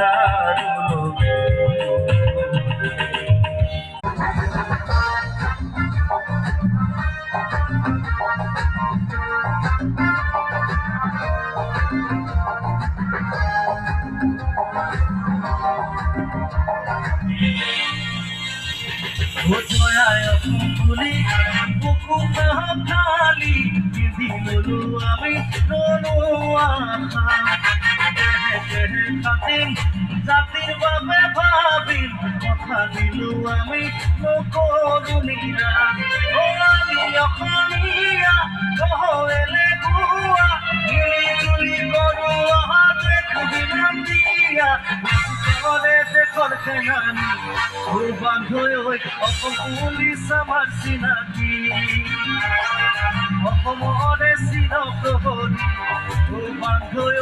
দারুণ জয়ায় ফুলি বুকু খালি দিলু আমি রনুয়া খাতিম জাতির বাবে ভাবিম কথা দিলু আমি নকরুনিরা ও আমি অসমীয়া কহলে গুয়া মিলি জুলি করু দেখবি নাম দিয়া করে দেখর সেনানি বান্ধৈ অসম পুলিচ আমাৰ চিনাকি অসমৰে চিন প্ৰহৰী বান্ধৈ